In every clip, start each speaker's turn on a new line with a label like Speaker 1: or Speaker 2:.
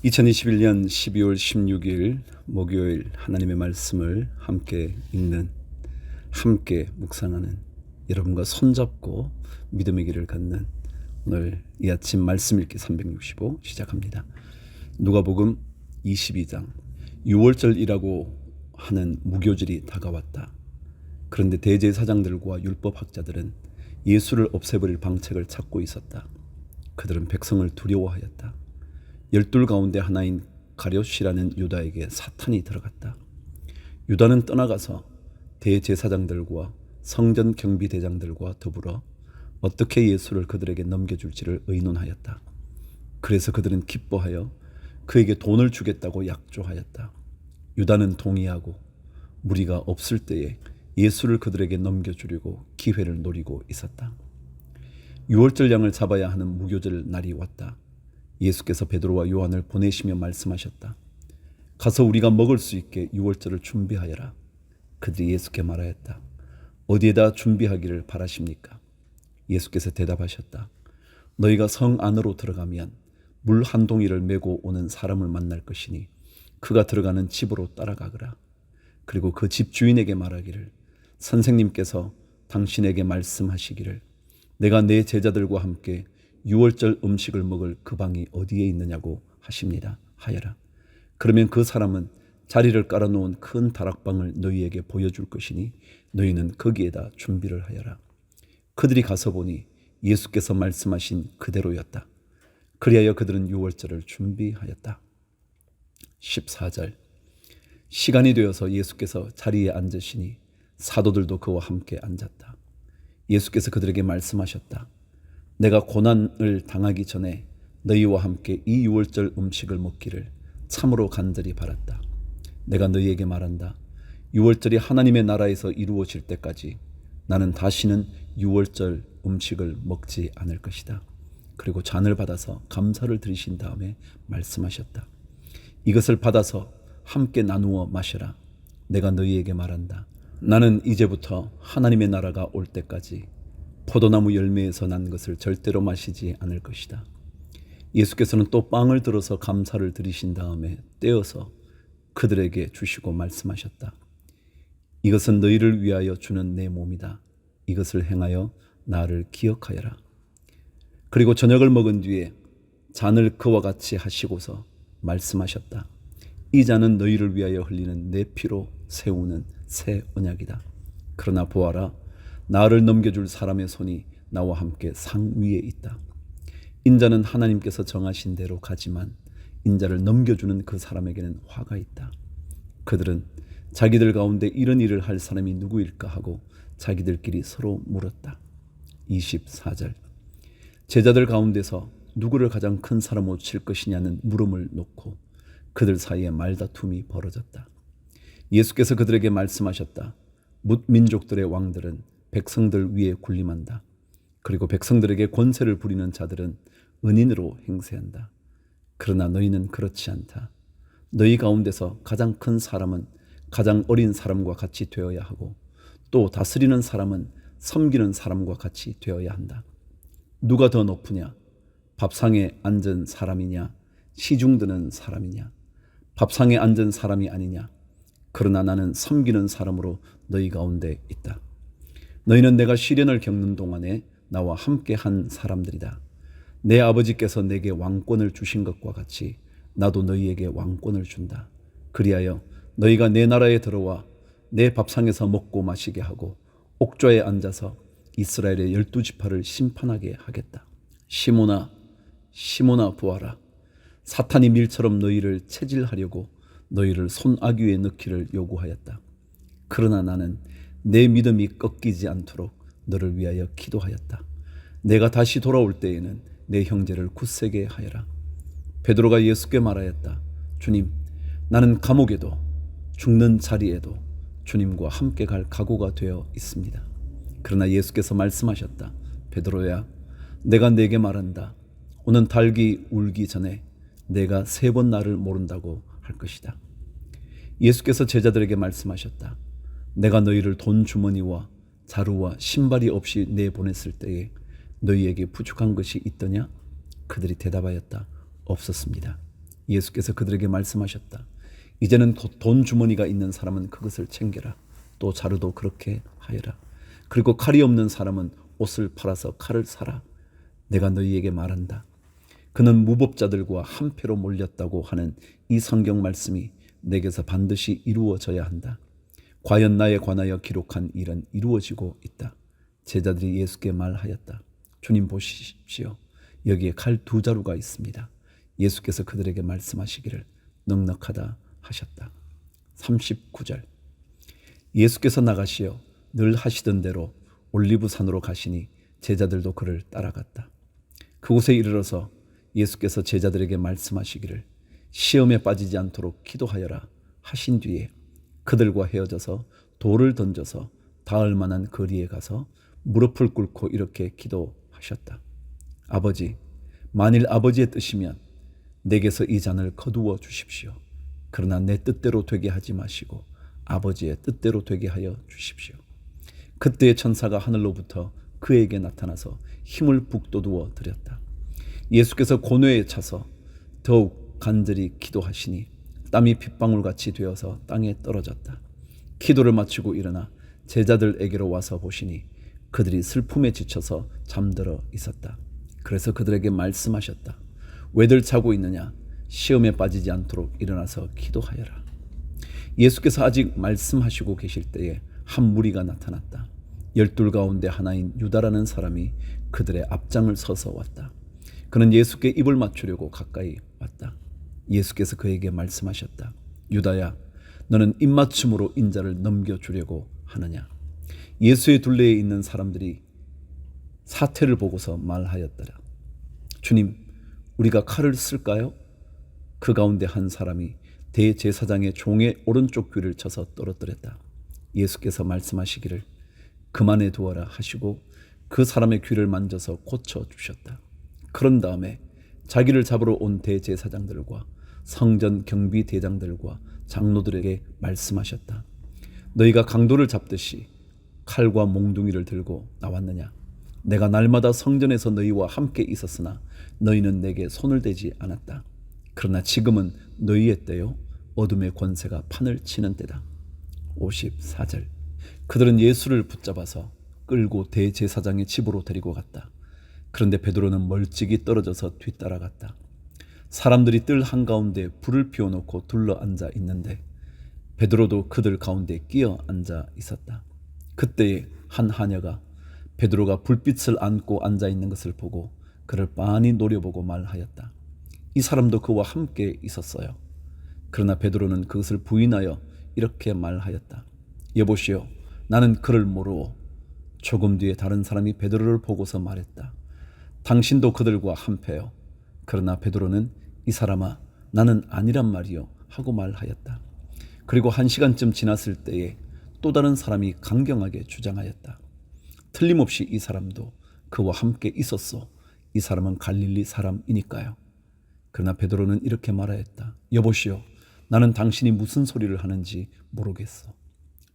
Speaker 1: 2021년 12월 16일 목요일 하나님의 말씀을 함께 읽는, 함께 묵상하는, 여러분과 손잡고 믿음의 길을 걷는 오늘 이 아침 말씀 읽기 365 시작합니다. 누가복음 22장. 6월절이라고 하는 무교절이 다가왔다. 그런데 대제사장들과 율법학자들은 예수를 없애버릴 방책을 찾고 있었다. 그들은 백성을 두려워하였다. 12 가운데 하나인 가룟이라는 유다에게 사탄이 들어갔다. 유다는 떠나가서 대제사장들과 성전 경비대장들과 더불어 어떻게 예수를 그들에게 넘겨줄지를 의논하였다. 그래서 그들은 기뻐하여 그에게 돈을 주겠다고 약조하였다. 유다는 동의하고 무리가 없을 때에 예수를 그들에게 넘겨주려고 기회를 노리고 있었다. 6월절 양을 잡아야 하는 무교절 날이 왔다. 예수께서 베드로와 요한을 보내시며 말씀하셨다. 가서 우리가 먹을 수 있게 6월절을 준비하여라. 그들이 예수께 말하였다. 어디에다 준비하기를 바라십니까? 예수께서 대답하셨다. 너희가 성 안으로 들어가면 물 한 동이를 메고 오는 사람을 만날 것이니 그가 들어가는 집으로 따라가거라. 그리고 그 집 주인에게 말하기를 선생님께서 당신에게 말씀하시기를 내가 내 제자들과 함께 6월절 음식을 먹을 그 방이 어디에 있느냐고 하십니다 하여라. 그러면 그 사람은 자리를 깔아놓은 큰 다락방을 너희에게 보여줄 것이니 너희는 거기에다 준비를 하여라. 그들이 가서 보니 예수께서 말씀하신 그대로였다. 그리하여 그들은 6월절을 준비하였다. 14절. 시간이 되어서 예수께서 자리에 앉으시니 사도들도 그와 함께 앉았다. 예수께서 그들에게 말씀하셨다. 내가 고난을 당하기 전에 너희와 함께 이 6월절 음식을 먹기를 참으로 간절히 바랐다. 내가 너희에게 말한다. 6월절이 하나님의 나라에서 이루어질 때까지 나는 다시는 6월절 음식을 먹지 않을 것이다. 그리고 잔을 받아서 감사를 드리신 다음에 말씀하셨다. 이것을 받아서 함께 나누어 마셔라. 내가 너희에게 말한다. 나는 이제부터 하나님의 나라가 올 때까지 포도나무 열매에서 난 것을 절대로 마시지 않을 것이다. 예수께서는 또 빵을 들어서 감사를 드리신 다음에 떼어서 그들에게 주시고 말씀하셨다. 이것은 너희를 위하여 주는 내 몸이다. 이것을 행하여 나를 기억하여라. 그리고 저녁을 먹은 뒤에 잔을 그와 같이 하시고서 말씀하셨다. 이 잔은 너희를 위하여 흘리는 내 피로 세우는 새 언약이다. 그러나 보아라, 나를 넘겨줄 사람의 손이 나와 함께 상 위에 있다. 인자는 하나님께서 정하신 대로 가지만 인자를 넘겨주는 그 사람에게는 화가 있다. 그들은 자기들 가운데 이런 일을 할 사람이 누구일까 하고 자기들끼리 서로 물었다. 24절. 제자들 가운데서 누구를 가장 큰 사람으로 칠 것이냐는 물음을 놓고 그들 사이에 말다툼이 벌어졌다. 예수께서 그들에게 말씀하셨다. 뭇민족들의 왕들은 백성들 위에 군림한다. 그리고 백성들에게 권세를 부리는 자들은 은인으로 행세한다. 그러나 너희는 그렇지 않다. 너희 가운데서 가장 큰 사람은 가장 어린 사람과 같이 되어야 하고 또 다스리는 사람은 섬기는 사람과 같이 되어야 한다. 누가 더 높으냐? 밥상에 앉은 사람이냐? 시중 드는 사람이냐? 밥상에 앉은 사람이 아니냐? 그러나 나는 섬기는 사람으로 너희 가운데 있다. 너희는 내가 시련을 겪는 동안에 나와 함께 한 사람들이다. 내 아버지께서 내게 왕권을 주신 것과 같이 나도 너희에게 왕권을 준다. 그리하여 너희가 내 나라에 들어와 내 밥상에서 먹고 마시게 하고 옥좌에 앉아서 이스라엘의 12지파를 심판하게 하겠다. 시몬아, 시몬아 보아라. 사탄이 밀처럼 너희를 체질하려고 너희를 손아귀에 넣기를 요구하였다. 그러나 나는 내 믿음이 꺾이지 않도록 너를 위하여 기도하였다. 내가 다시 돌아올 때에는 내 형제를 굳세게 하여라. 베드로가 예수께 말하였다. 주님, 나는 감옥에도 죽는 자리에도 주님과 함께 갈 각오가 되어 있습니다. 그러나 예수께서 말씀하셨다. 베드로야, 내가 네게 말한다. 오는 닭이 울기 전에 내가 3번 나를 모른다고 할 것이다. 예수께서 제자들에게 말씀하셨다. 내가 너희를 돈 주머니와 자루와 신발이 없이 내보냈을 때에 너희에게 부족한 것이 있더냐? 그들이 대답하였다. 없었습니다. 예수께서 그들에게 말씀하셨다. 이제는 돈 주머니가 있는 사람은 그것을 챙겨라. 또 자루도 그렇게 하여라. 그리고 칼이 없는 사람은 옷을 팔아서 칼을 사라. 내가 너희에게 말한다. 그는 무법자들과 한패로 몰렸다고 하는 이 성경 말씀이 내게서 반드시 이루어져야 한다. 과연 나에 관하여 기록한 일은 이루어지고 있다. 제자들이 예수께 말하였다. 주님 보십시오. 여기에 칼 2자루가 있습니다. 예수께서 그들에게 말씀하시기를 넉넉하다 하셨다. 39절. 예수께서 나가시어 늘 하시던 대로 올리브산으로 가시니 제자들도 그를 따라갔다. 그곳에 이르러서 예수께서 제자들에게 말씀하시기를 시험에 빠지지 않도록 기도하여라 하신 뒤에 그들과 헤어져서 돌을 던져서 닿을 만한 거리에 가서 무릎을 꿇고 이렇게 기도하셨다. 아버지, 만일 아버지의 뜻이면 내게서 이 잔을 거두어 주십시오. 그러나 내 뜻대로 되게 하지 마시고 아버지의 뜻대로 되게 하여 주십시오. 그때의 천사가 하늘로부터 그에게 나타나서 힘을 북돋우어 드렸다. 예수께서 고뇌에 차서 더욱 간절히 기도하시니 땀이 핏방울같이 되어서 땅에 떨어졌다. 기도를 마치고 일어나 제자들에게로 와서 보시니 그들이 슬픔에 지쳐서 잠들어 있었다. 그래서 그들에게 말씀하셨다. 왜들 자고 있느냐? 시험에 빠지지 않도록 일어나서 기도하여라. 예수께서 아직 말씀하시고 계실 때에 한 무리가 나타났다. 12 가운데 하나인 유다라는 사람이 그들의 앞장을 서서 왔다. 그는 예수께 입을 맞추려고 가까이 왔다. 예수께서 그에게 말씀하셨다. 유다야, 너는 입맞춤으로 인자를 넘겨주려고 하느냐? 예수의 둘레에 있는 사람들이 사태를 보고서 말하였더라. 주님, 우리가 칼을 쓸까요? 그 가운데 한 사람이 대제사장의 종의 오른쪽 귀를 쳐서 떨어뜨렸다. 예수께서 말씀하시기를 그만해 두어라 하시고 그 사람의 귀를 만져서 고쳐주셨다. 그런 다음에 자기를 잡으러 온 대제사장들과 성전 경비대장들과 장로들에게 말씀하셨다. 너희가 강도를 잡듯이 칼과 몽둥이를 들고 나왔느냐? 내가 날마다 성전에서 너희와 함께 있었으나 너희는 내게 손을 대지 않았다. 그러나 지금은 너희의 때요 어둠의 권세가 판을 치는 때다. 54절. 그들은 예수를 붙잡아서 끌고 대제사장의 집으로 데리고 갔다. 그런데 베드로는 멀찍이 떨어져서 뒤따라갔다. 사람들이 뜰 한가운데 불을 피워놓고 둘러 앉아 있는데 베드로도 그들 가운데 끼어 앉아 있었다. 그때에 한 하녀가 베드로가 불빛을 안고 앉아 있는 것을 보고 그를 빤히 노려보고 말하였다. 이 사람도 그와 함께 있었어요. 그러나 베드로는 그것을 부인하여 이렇게 말하였다. 여보시오, 나는 그를 모르오. 조금 뒤에 다른 사람이 베드로를 보고서 말했다. 당신도 그들과 한패요. 그러나 베드로는 이 사람아, 나는 아니란 말이요 하고 말하였다. 그리고 1시간쯤 지났을 때에 또 다른 사람이 강경하게 주장하였다. 틀림없이 이 사람도 그와 함께 있었소. 이 사람은 갈릴리 사람이니까요. 그러나 베드로는 이렇게 말하였다. 여보시오, 나는 당신이 무슨 소리를 하는지 모르겠어.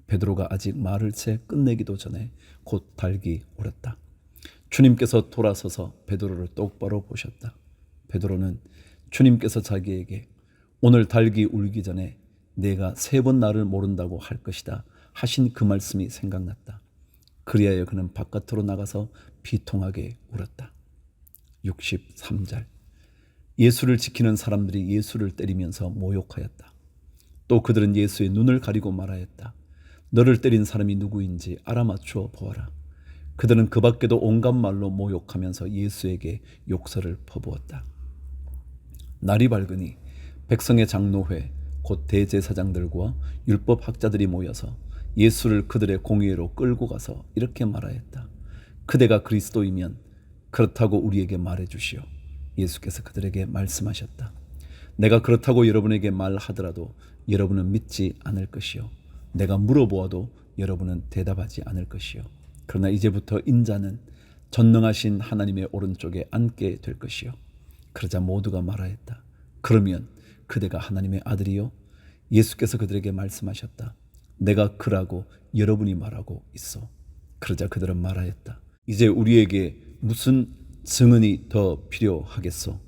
Speaker 1: 베드로가 아직 말을 채 끝내기도 전에 곧 닭이 울었다. 주님께서 돌아서서 베드로를 똑바로 보셨다. 베드로는 주님께서 자기에게 오늘 닭이 울기 전에 내가 3번 나를 모른다고 할 것이다 하신 그 말씀이 생각났다. 그리하여 그는 바깥으로 나가서 비통하게 울었다. 63절. 예수를 지키는 사람들이 예수를 때리면서 모욕하였다. 또 그들은 예수의 눈을 가리고 말하였다. 너를 때린 사람이 누구인지 알아맞추어 보아라. 그들은 그 밖에도 온갖 말로 모욕하면서 예수에게 욕설을 퍼부었다. 날이 밝으니 백성의 장로회 곧 대제사장들과 율법학자들이 모여서 예수를 그들의 공회로 끌고 가서 이렇게 말하였다. 그대가 그리스도이면 그렇다고 우리에게 말해주시오. 예수께서 그들에게 말씀하셨다. 내가 그렇다고 여러분에게 말하더라도 여러분은 믿지 않을 것이요. 내가 물어보아도 여러분은 대답하지 않을 것이요. 그러나 이제부터 인자는 전능하신 하나님의 오른쪽에 앉게 될 것이요. 그러자 모두가 말하였다. 그러면 그대가 하나님의 아들이요? 예수께서 그들에게 말씀하셨다. 내가 그라고 여러분이 말하고 있어. 그러자 그들은 말하였다. 이제 우리에게 무슨 증언이 더 필요하겠소?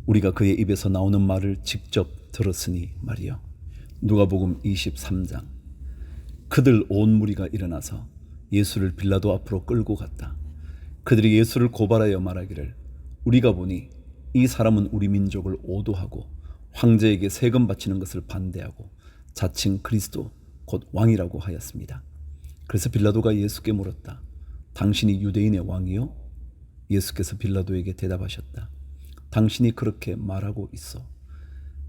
Speaker 1: 우리가 그의 입에서 나오는 말을 직접 들었으니 말이요. 누가복음 23장. 그들 온 무리가 일어나서 예수를 빌라도 앞으로 끌고 갔다. 그들이 예수를 고발하여 말하기를 우리가 보니 이 사람은 우리 민족을 오도하고 황제에게 세금 바치는 것을 반대하고 자칭 그리스도 곧 왕이라고 하였습니다. 그래서 빌라도가 예수께 물었다. 당신이 유대인의 왕이요? 예수께서 빌라도에게 대답하셨다. 당신이 그렇게 말하고 있어.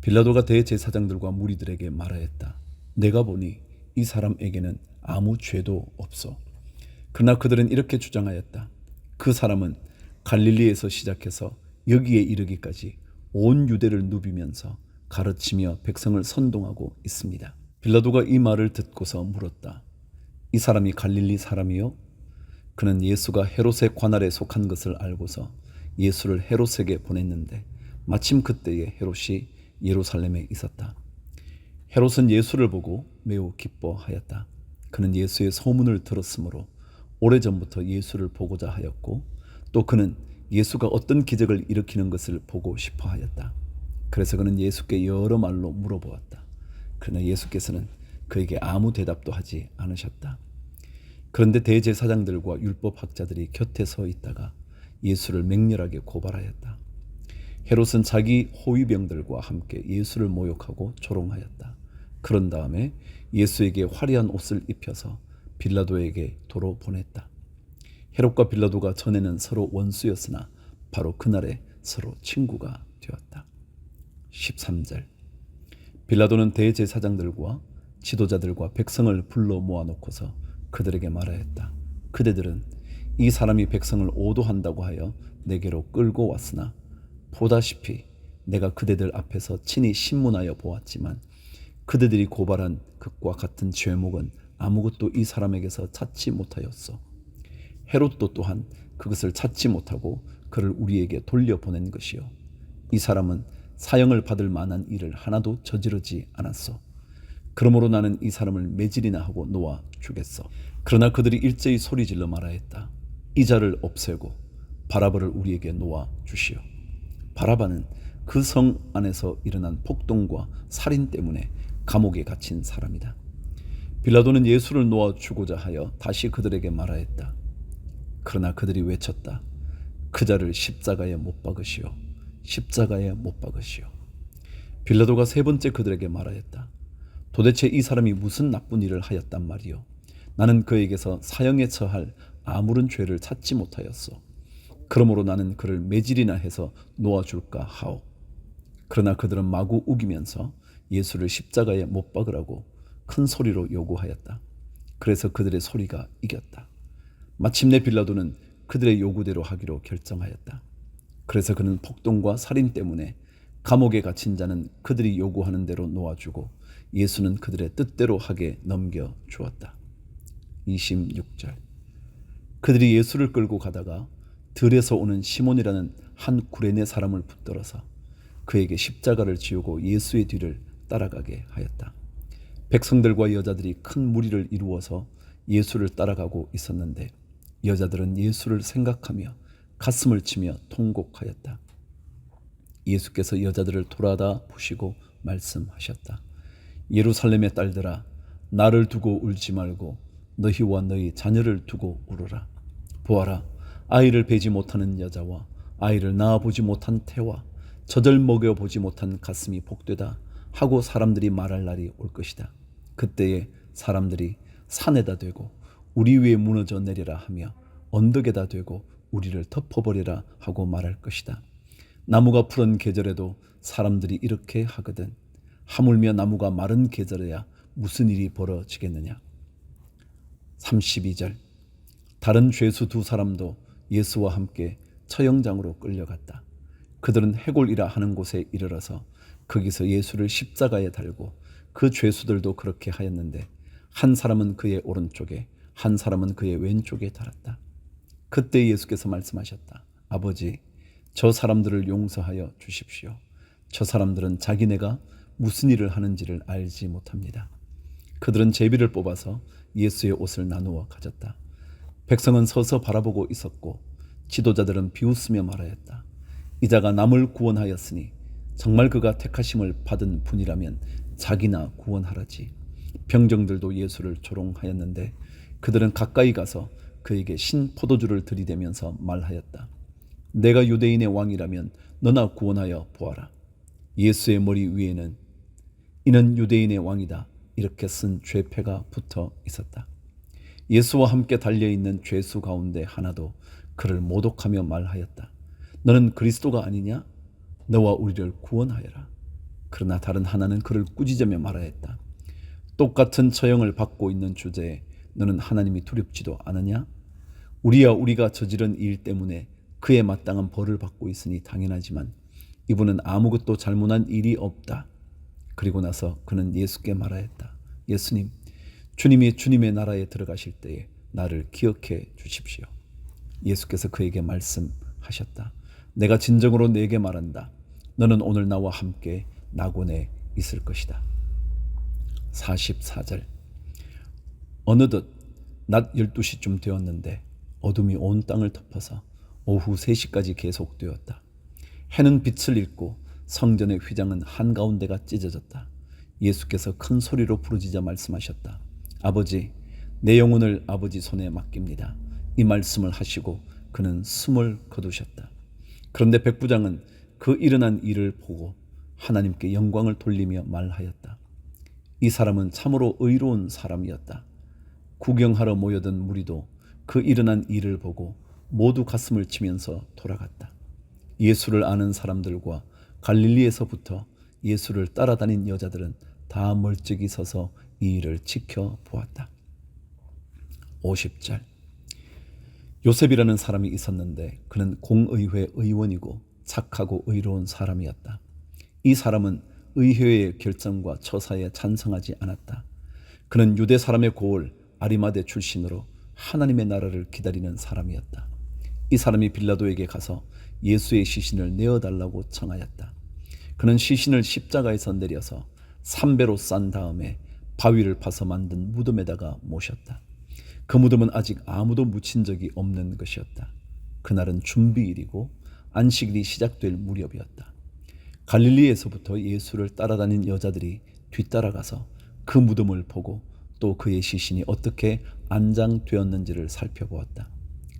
Speaker 1: 빌라도가 대제사장들과 무리들에게 말하였다. 내가 보니 이 사람에게는 아무 죄도 없어. 그러나 그들은 이렇게 주장하였다. 그 사람은 갈릴리에서 시작해서 여기에 이르기까지 온 유대를 누비면서 가르치며 백성을 선동하고 있습니다. 빌라도가 이 말을 듣고서 물었다. 이 사람이 갈릴리 사람이요? 그는 예수가 헤롯의 관할에 속한 것을 알고서 예수를 헤롯에게 보냈는데 마침 그때에 헤롯이 예루살렘에 있었다. 헤롯은 예수를 보고 매우 기뻐하였다. 그는 예수의 소문을 들었으므로 오래전부터 예수를 보고자 하였고 또 그는 예수가 어떤 기적을 일으키는 것을 보고 싶어 하였다. 그래서 그는 예수께 여러 말로 물어보았다. 그러나 예수께서는 그에게 아무 대답도 하지 않으셨다. 그런데 대제사장들과 율법학자들이 곁에 서 있다가 예수를 맹렬하게 고발하였다. 헤롯은 자기 호위병들과 함께 예수를 모욕하고 조롱하였다. 그런 다음에 예수에게 화려한 옷을 입혀서 빌라도에게 도로 보냈다. 헤롯과 빌라도가 전에는 서로 원수였으나 바로 그날에 서로 친구가 되었다. 13절. 빌라도는 대제사장들과 지도자들과 백성을 불러 모아놓고서 그들에게 말하였다. 그대들은 이 사람이 백성을 오도한다고 하여 내게로 끌고 왔으나 보다시피 내가 그대들 앞에서 친히 신문하여 보았지만 그대들이 고발한 것과 같은 죄목은 아무것도 이 사람에게서 찾지 못하였소. 헤롯도 또한 그것을 찾지 못하고 그를 우리에게 돌려보낸 것이요. 이 사람은 사형을 받을 만한 일을 하나도 저지르지 않았소. 그러므로 나는 이 사람을 매질이나 하고 놓아 주겠소. 그러나 그들이 일제히 소리질러 말하였다. 이 자를 없애고 바라바를 우리에게 놓아 주시오. 바라바는 그 성 안에서 일어난 폭동과 살인 때문에 감옥에 갇힌 사람이다. 빌라도는 예수를 놓아 주고자 하여 다시 그들에게 말하였다. 그러나 그들이 외쳤다. 그 자를 십자가에 못 박으시오. 십자가에 못 박으시오. 빌라도가 세 번째 그들에게 말하였다. 도대체 이 사람이 무슨 나쁜 일을 하였단 말이오. 나는 그에게서 사형에 처할 아무런 죄를 찾지 못하였소. 그러므로 나는 그를 매질이나 해서 놓아줄까 하오. 그러나 그들은 마구 우기면서 예수를 십자가에 못 박으라고 큰 소리로 요구하였다. 그래서 그들의 소리가 이겼다. 마침내 빌라도는 그들의 요구대로 하기로 결정하였다. 그래서 그는 폭동과 살인 때문에 감옥에 갇힌 자는 그들이 요구하는 대로 놓아주고 예수는 그들의 뜻대로 하게 넘겨주었다. 26절. 그들이 예수를 끌고 가다가 들에서 오는 시몬이라는 한 구레네 사람을 붙들어서 그에게 십자가를 지우고 예수의 뒤를 따라가게 하였다. 백성들과 여자들이 큰 무리를 이루어서 예수를 따라가고 있었는데 여자들은 예수를 생각하며 가슴을 치며 통곡하였다. 예수께서 여자들을 돌아다 보시고 말씀하셨다. 예루살렘의 딸들아, 나를 두고 울지 말고 너희와 너희 자녀를 두고 울어라. 보아라, 아이를 베지 못하는 여자와 아이를 낳아보지 못한 태와 젖을 먹여보지 못한 가슴이 복되다 하고 사람들이 말할 날이 올 것이다. 그때에 사람들이 산에다 대고 우리 위에 무너져 내리라 하며 언덕에다 대고 우리를 덮어버리라 하고 말할 것이다. 나무가 푸른 계절에도 사람들이 이렇게 하거든 하물며 나무가 마른 계절에야 무슨 일이 벌어지겠느냐. 32절. 다른 죄수 두 사람도 예수와 함께 처형장으로 끌려갔다. 그들은 해골이라 하는 곳에 이르러서 거기서 예수를 십자가에 달고 그 죄수들도 그렇게 하였는데 한 사람은 그의 오른쪽에 한 사람은 그의 왼쪽에 달았다. 그때 예수께서 말씀하셨다. 아버지, 저 사람들을 용서하여 주십시오. 저 사람들은 자기네가 무슨 일을 하는지를 알지 못합니다. 그들은 제비를 뽑아서 예수의 옷을 나누어 가졌다. 백성은 서서 바라보고 있었고 지도자들은 비웃으며 말하였다. 이자가 남을 구원하였으니 정말 그가 택하심을 받은 분이라면 자기나 구원하라지. 병정들도 예수를 조롱하였는데 그들은 가까이 가서 그에게 신 포도주를 들이대면서 말하였다. 내가 유대인의 왕이라면 너나 구원하여 보아라. 예수의 머리 위에는 이는 유대인의 왕이다 이렇게 쓴 죄패가 붙어 있었다. 예수와 함께 달려있는 죄수 가운데 하나도 그를 모독하며 말하였다. 너는 그리스도가 아니냐? 너와 우리를 구원하여라. 그러나 다른 하나는 그를 꾸짖으며 말하였다. 똑같은 처형을 받고 있는 주제에 너는 하나님이 두렵지도 않으냐? 우리야 우리가 저지른 일 때문에 그에 마땅한 벌을 받고 있으니 당연하지만 이분은 아무것도 잘못한 일이 없다. 그리고 나서 그는 예수께 말하였다. 예수님, 주님이 주님의 나라에 들어가실 때에 나를 기억해 주십시오. 예수께서 그에게 말씀하셨다. 내가 진정으로 네게 말한다. 너는 오늘 나와 함께 낙원에 있을 것이다. 44절. 어느덧 낮 12시쯤 되었는데 어둠이 온 땅을 덮어서 오후 3시까지 계속되었다. 해는 빛을 잃고 성전의 휘장은 한가운데가 찢어졌다. 예수께서 큰 소리로 부르짖어 말씀하셨다. 아버지, 내 영혼을 아버지 손에 맡깁니다. 이 말씀을 하시고 그는 숨을 거두셨다. 그런데 백부장은 그 일어난 일을 보고 하나님께 영광을 돌리며 말하였다. 이 사람은 참으로 의로운 사람이었다. 구경하러 모여든 무리도 그 일어난 일을 보고 모두 가슴을 치면서 돌아갔다. 예수를 아는 사람들과 갈릴리에서부터 예수를 따라다닌 여자들은 다 멀찍이 서서 이 일을 지켜보았다. 50절. 요셉이라는 사람이 있었는데 그는 공의회 의원이고 착하고 의로운 사람이었다. 이 사람은 의회의 결정과 처사에 찬성하지 않았다. 그는 유대 사람의 고을 아리마대 출신으로 하나님의 나라를 기다리는 사람이었다. 이 사람이 빌라도에게 가서 예수의 시신을 내어달라고 청하였다. 그는 시신을 십자가에서 내려서 3배로 싼 다음에 바위를 파서 만든 무덤에다가 모셨다. 그 무덤은 아직 아무도 묻힌 적이 없는 것이었다. 그날은 준비일이고 안식일이 시작될 무렵이었다. 갈릴리에서부터 예수를 따라다닌 여자들이 뒤따라가서 그 무덤을 보고 또 그의 시신이 어떻게 안장되었는지를 살펴보았다.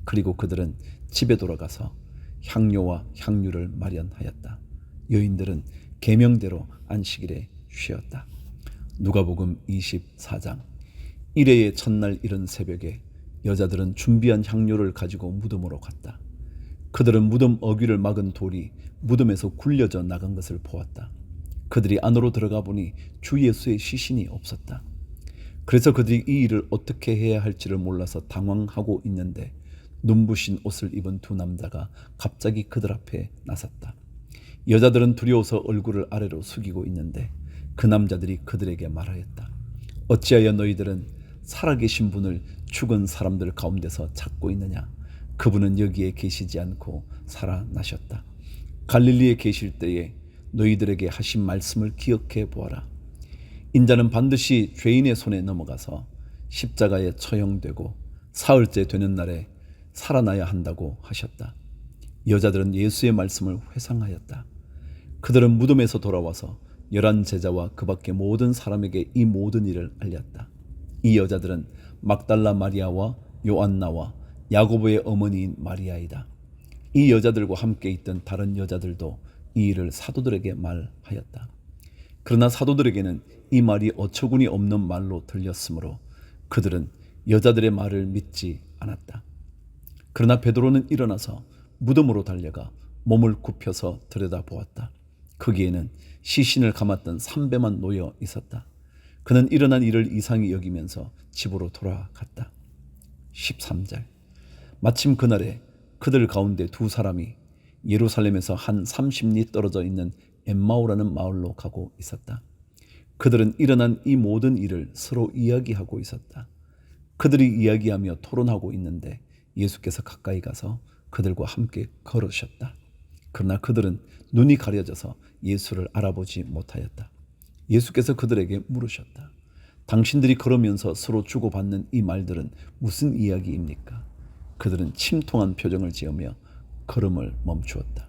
Speaker 1: 그리고 그들은 집에 돌아가서 향료와 향유를 마련하였다. 여인들은 계명대로 안식일에 쉬었다. 누가복음 24장. 일회의 첫날 이른 새벽에 여자들은 준비한 향료를 가지고 무덤으로 갔다. 그들은 무덤 어귀를 막은 돌이 무덤에서 굴려져 나간 것을 보았다. 그들이 안으로 들어가 보니 주 예수의 시신이 없었다. 그래서 그들이 이 일을 어떻게 해야 할지를 몰라서 당황하고 있는데 눈부신 옷을 입은 두 남자가 갑자기 그들 앞에 나섰다. 여자들은 두려워서 얼굴을 아래로 숙이고 있는데 그 남자들이 그들에게 말하였다. 어찌하여 너희들은 살아계신 분을 죽은 사람들 가운데서 찾고 있느냐? 그분은 여기에 계시지 않고 살아나셨다. 갈릴리에 계실 때에 너희들에게 하신 말씀을 기억해 보아라. 인자는 반드시 죄인의 손에 넘어가서 십자가에 처형되고 사흘째 되는 날에 살아나야 한다고 하셨다. 여자들은 예수의 말씀을 회상하였다. 그들은 무덤에서 돌아와서 11 제자와 그 밖의 모든 사람에게 이 모든 일을 알렸다. 이 여자들은 막달라 마리아와 요안나와 야고보의 어머니인 마리아이다. 이 여자들과 함께 있던 다른 여자들도 이 일을 사도들에게 말하였다. 그러나 사도들에게는 이 말이 어처구니 없는 말로 들렸으므로 그들은 여자들의 말을 믿지 않았다. 그러나 베드로는 일어나서 무덤으로 달려가 몸을 굽혀서 들여다보았다. 거기에는 시신을 감았던 3배만 놓여 있었다. 그는 일어난 일을 이상히 여기면서 집으로 돌아갔다. 13절. 마침 그날에 그들 가운데 두 사람이 예루살렘에서 한 30리 떨어져 있는 엠마오라는 마을로 가고 있었다. 그들은 일어난 이 모든 일을 서로 이야기하고 있었다. 그들이 이야기하며 토론하고 있는데 예수께서 가까이 가서 그들과 함께 걸으셨다. 그러나 그들은 눈이 가려져서 예수를 알아보지 못하였다. 예수께서 그들에게 물으셨다. 당신들이 걸으면서 서로 주고받는 이 말들은 무슨 이야기입니까? 그들은 침통한 표정을 지으며 걸음을 멈추었다.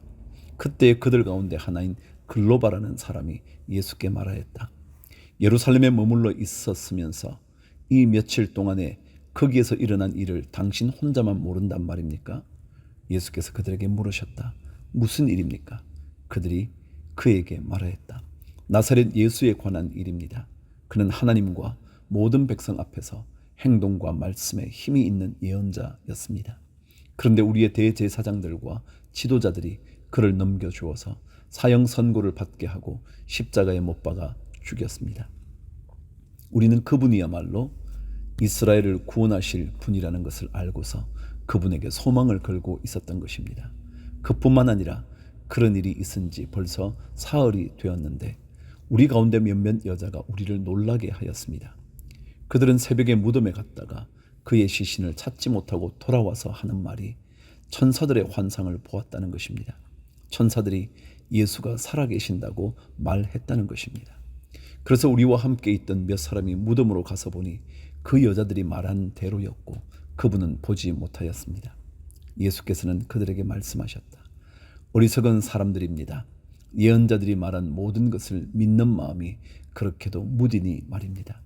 Speaker 1: 그때 그들 가운데 하나인 글로바라는 사람이 예수께 말하였다. 예루살렘에 머물러 있었으면서 이 며칠 동안에 거기에서 일어난 일을 당신 혼자만 모른단 말입니까? 예수께서 그들에게 물으셨다. 무슨 일입니까? 그들이 그에게 말하였다. 나사렛 예수에 관한 일입니다. 그는 하나님과 모든 백성 앞에서 행동과 말씀에 힘이 있는 예언자였습니다. 그런데 우리의 대제사장들과 지도자들이 그를 넘겨주어서 사형 선고를 받게 하고 십자가에 못 박아 죽였습니다. 우리는 그분이야말로 이스라엘을 구원하실 분이라는 것을 알고서 그분에게 소망을 걸고 있었던 것입니다. 그뿐만 아니라 그런 일이 있은 지 벌써 사흘이 되었는데 우리 가운데 몇몇 여자가 우리를 놀라게 하였습니다. 그들은 새벽에 무덤에 갔다가 그의 시신을 찾지 못하고 돌아와서 하는 말이 천사들의 환상을 보았다는 것입니다. 천사들이 예수가 살아계신다고 말했다는 것입니다. 그래서 우리와 함께 있던 몇 사람이 무덤으로 가서 보니 그 여자들이 말한 대로였고 그분은 보지 못하였습니다. 예수께서는 그들에게 말씀하셨다. 어리석은 사람들입니다. 예언자들이 말한 모든 것을 믿는 마음이 그렇게도 무디니 말입니다.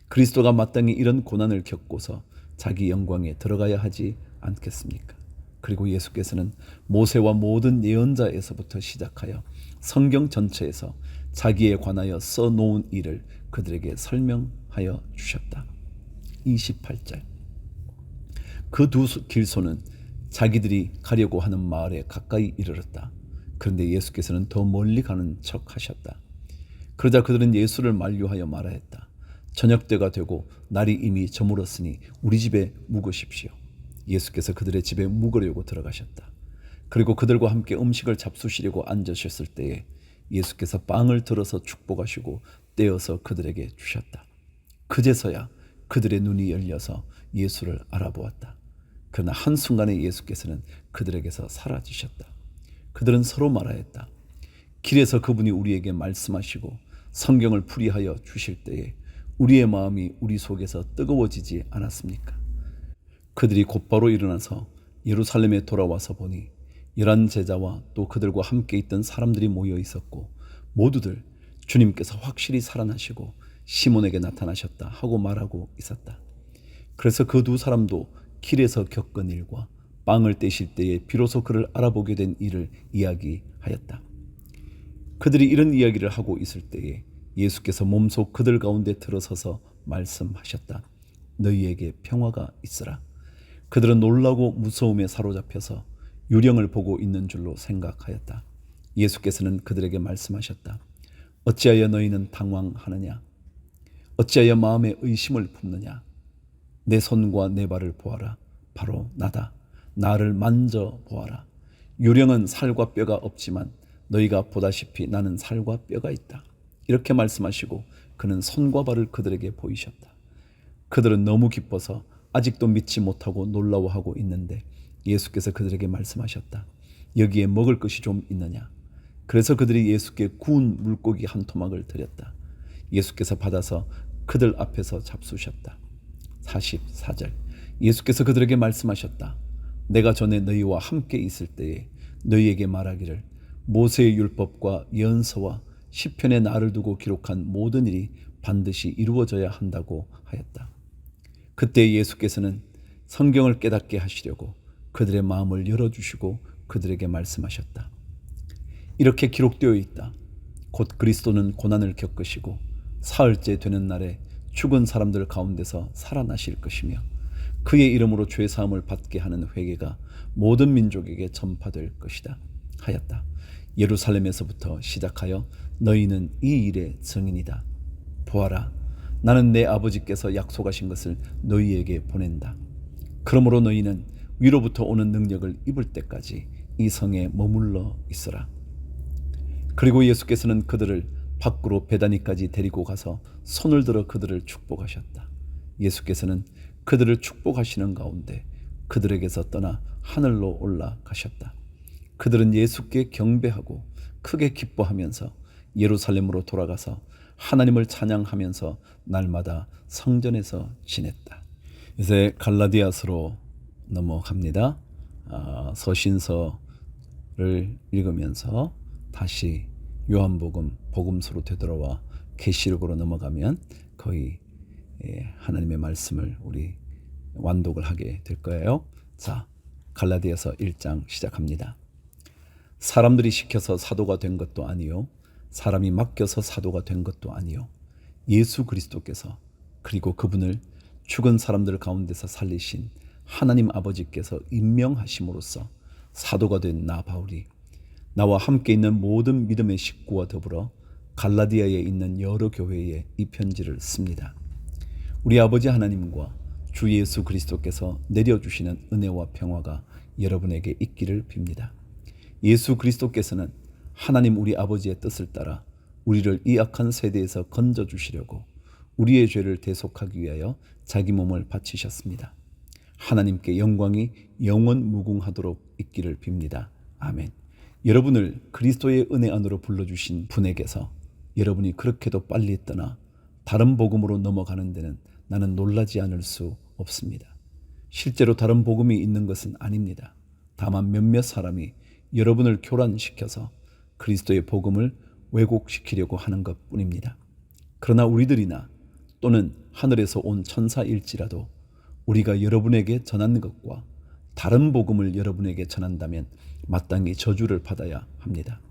Speaker 1: 그리스도가 마땅히 이런 고난을 겪고서 자기 영광에 들어가야 하지 않겠습니까? 그리고 예수께서는 모세와 모든 예언자에서부터 시작하여 성경 전체에서 자기에 관하여 써놓은 일을 그들에게 설명하여 주셨다. 28절. 그 두 길소는 자기들이 가려고 하는 마을에 가까이 이르렀다. 그런데 예수께서는 더 멀리 가는 척 하셨다. 그러자 그들은 예수를 만류하여 말하였다. 저녁 때가 되고 날이 이미 저물었으니 우리 집에 묵으십시오. 예수께서 그들의 집에 묵으려고 들어가셨다. 그리고 그들과 함께 음식을 잡수시려고 앉으셨을 때에 예수께서 빵을 들어서 축복하시고 떼어서 그들에게 주셨다. 그제서야 그들의 눈이 열려서 예수를 알아보았다. 그러나 한순간에 예수께서는 그들에게서 사라지셨다. 그들은 서로 말하였다. 길에서 그분이 우리에게 말씀하시고 성경을 풀이하여 주실 때에 우리의 마음이 우리 속에서 뜨거워지지 않았습니까? 그들이 곧바로 일어나서 예루살렘에 돌아와서 보니 11 제자와 또 그들과 함께 있던 사람들이 모여 있었고 모두들 주님께서 확실히 살아나시고 시몬에게 나타나셨다 하고 말하고 있었다. 그래서 그 두 사람도 길에서 겪은 일과 빵을 떼실 때에 비로소 그를 알아보게 된 일을 이야기하였다. 그들이 이런 이야기를 하고 있을 때에 예수께서 몸소 그들 가운데 들어서서 말씀하셨다. 너희에게 평화가 있으라. 그들은 놀라고 무서움에 사로잡혀서 유령을 보고 있는 줄로 생각하였다. 예수께서는 그들에게 말씀하셨다. 어찌하여 너희는 방황하느냐? 어찌하여 마음에 의심을 품느냐? 내 손과 내 발을 보아라. 바로 나다. 나를 만져보아라. 유령은 살과 뼈가 없지만 너희가 보다시피 나는 살과 뼈가 있다. 이렇게 말씀하시고 그는 손과 발을 그들에게 보이셨다. 그들은 너무 기뻐서 아직도 믿지 못하고 놀라워하고 있는데 예수께서 그들에게 말씀하셨다. 여기에 먹을 것이 좀 있느냐? 그래서 그들이 예수께 구운 물고기 한 토막을 드렸다. 예수께서 받아서 그들 앞에서 잡수셨다. 44절. 예수께서 그들에게 말씀하셨다. 내가 전에 너희와 함께 있을 때에 너희에게 말하기를 모세의 율법과 예언서와 시편에 나를 두고 기록한 모든 일이 반드시 이루어져야 한다고 하였다. 그때 예수께서는 성경을 깨닫게 하시려고 그들의 마음을 열어주시고 그들에게 말씀하셨다. 이렇게 기록되어 있다. 곧 그리스도는 고난을 겪으시고 사흘째 되는 날에 죽은 사람들 가운데서 살아나실 것이며 그의 이름으로 죄사함을 받게 하는 회개가 모든 민족에게 전파될 것이다 하였다. 예루살렘에서부터 시작하여 너희는 이 일의 증인이다. 보아라, 나는 내 아버지께서 약속하신 것을 너희에게 보낸다. 그러므로 너희는 위로부터 오는 능력을 입을 때까지 이 성에 머물러 있으라. 그리고 예수께서는 그들을 밖으로 베다니까지 데리고 가서 손을 들어 그들을 축복하셨다. 예수께서는 그들을 축복하시는 가운데 그들에게서 떠나 하늘로 올라가셨다. 그들은 예수께 경배하고 크게 기뻐하면서 예루살렘으로 돌아가서 하나님을 찬양하면서 날마다 성전에서 지냈다. 이제 갈라디아서로 넘어갑니다. 서신서 읽으면서 다시 요한복음 복음서로 되돌아와 계시록으로 넘어가면 거의 하나님의 말씀을 우리 완독을 하게 될 거예요. 자, 갈라디아서 1장 시작합니다. 사람들이 시켜서 사도가 된 것도 아니요 사람이 맡겨서 사도가 된 것도 아니요 예수 그리스도께서 그리고 그분을 죽은 사람들 가운데서 살리신 하나님 아버지께서 임명하심으로써 사도가 된 나 바울이 나와 함께 있는 모든 믿음의 식구와 더불어 갈라디아에 있는 여러 교회에 이 편지를 씁니다. 우리 아버지 하나님과 주 예수 그리스도께서 내려주시는 은혜와 평화가 여러분에게 있기를 빕니다. 예수 그리스도께서는 하나님 우리 아버지의 뜻을 따라 우리를 이 악한 세대에서 건져주시려고 우리의 죄를 대속하기 위하여 자기 몸을 바치셨습니다. 하나님께 영광이 영원 무궁하도록 있기를 빕니다. 아멘. 여러분을 그리스도의 은혜 안으로 불러주신 분에게서 여러분이 그렇게도 빨리 떠나 다른 복음으로 넘어가는 데는 나는 놀라지 않을 수 없습니다. 실제로 다른 복음이 있는 것은 아닙니다. 다만 몇몇 사람이 여러분을 교란시켜서 그리스도의 복음을 왜곡시키려고 하는 것뿐입니다. 그러나 우리들이나 또는 하늘에서 온 천사일지라도 우리가 여러분에게 전한 것과 다른 복음을 여러분에게 전한다면 마땅히 저주를 받아야 합니다.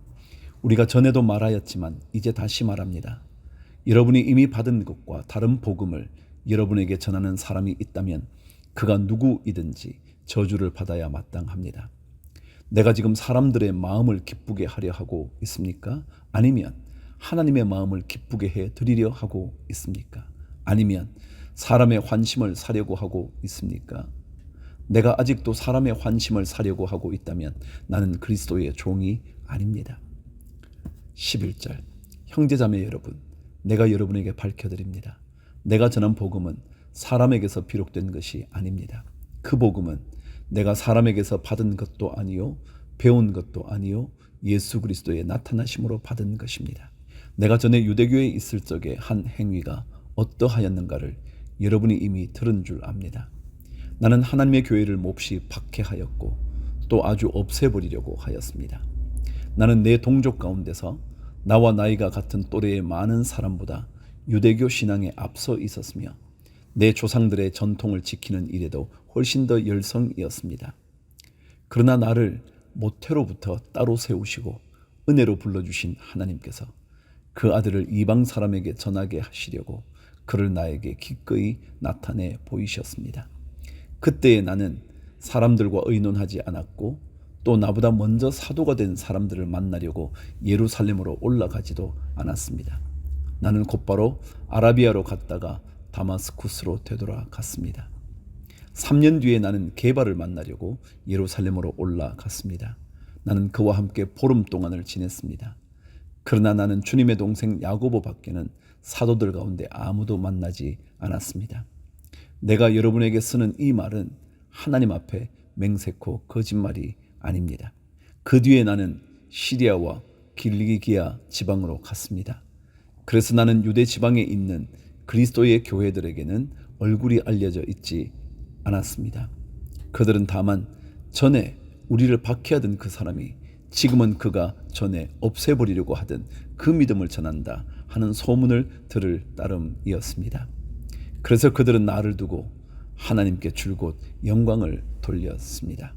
Speaker 1: 우리가 전에도 말하였지만 이제 다시 말합니다. 여러분이 이미 받은 것과 다른 복음을 여러분에게 전하는 사람이 있다면 그가 누구이든지 저주를 받아야 마땅합니다. 내가 지금 사람들의 마음을 기쁘게 하려 하고 있습니까? 아니면 하나님의 마음을 기쁘게 해 드리려 하고 있습니까? 아니면 사람의 환심을 사려고 하고 있습니까? 내가 아직도 사람의 환심을 사려고 하고 있다면 나는 그리스도의 종이 아닙니다. 11절 형제자매 여러분, 내가 여러분에게 밝혀드립니다. 내가 전한 복음은 사람에게서 비록된 것이 아닙니다. 그 복음은 내가 사람에게서 받은 것도 아니요 배운 것도 아니요 예수 그리스도의 나타나심으로 받은 것입니다. 내가 전에 유대교에 있을 적에 한 행위가 어떠하였는가를 여러분이 이미 들은 줄 압니다. 나는 하나님의 교회를 몹시 박해하였고 또 아주 없애버리려고 하였습니다. 나는 내 동족 가운데서 나와 나이가 같은 또래의 많은 사람보다 유대교 신앙에 앞서 있었으며 내 조상들의 전통을 지키는 일에도 훨씬 더 열성이었습니다. 그러나 나를 모태로부터 따로 세우시고 은혜로 불러주신 하나님께서 그 아들을 이방 사람에게 전하게 하시려고 그를 나에게 기꺼이 나타내 보이셨습니다. 그때에 나는 사람들과 의논하지 않았고 또 나보다 먼저 사도가 된 사람들을 만나려고 예루살렘으로 올라가지도 않았습니다. 나는 곧바로 아라비아로 갔다가 다마스쿠스로 되돌아갔습니다. 3년 뒤에 나는 게바를 만나려고 예루살렘으로 올라갔습니다. 나는 그와 함께 보름 동안을 지냈습니다. 그러나 나는 주님의 동생 야고보 밖에는 사도들 가운데 아무도 만나지 않았습니다. 내가 여러분에게 쓰는 이 말은 하나님 앞에 맹세코 거짓말이 아닙니다. 그 뒤에 나는 시리아와 길리기아 지방으로 갔습니다. 그래서 나는 유대 지방에 있는 그리스도의 교회들에게는 얼굴이 알려져 있지 않았습니다. 그들은 다만 전에 우리를 박해하던 그 사람이 지금은 그가 전에 없애버리려고 하던 그 믿음을 전한다 하는 소문을 들을 따름이었습니다. 그래서 그들은 나를 두고 하나님께 줄곧 영광을 돌렸습니다.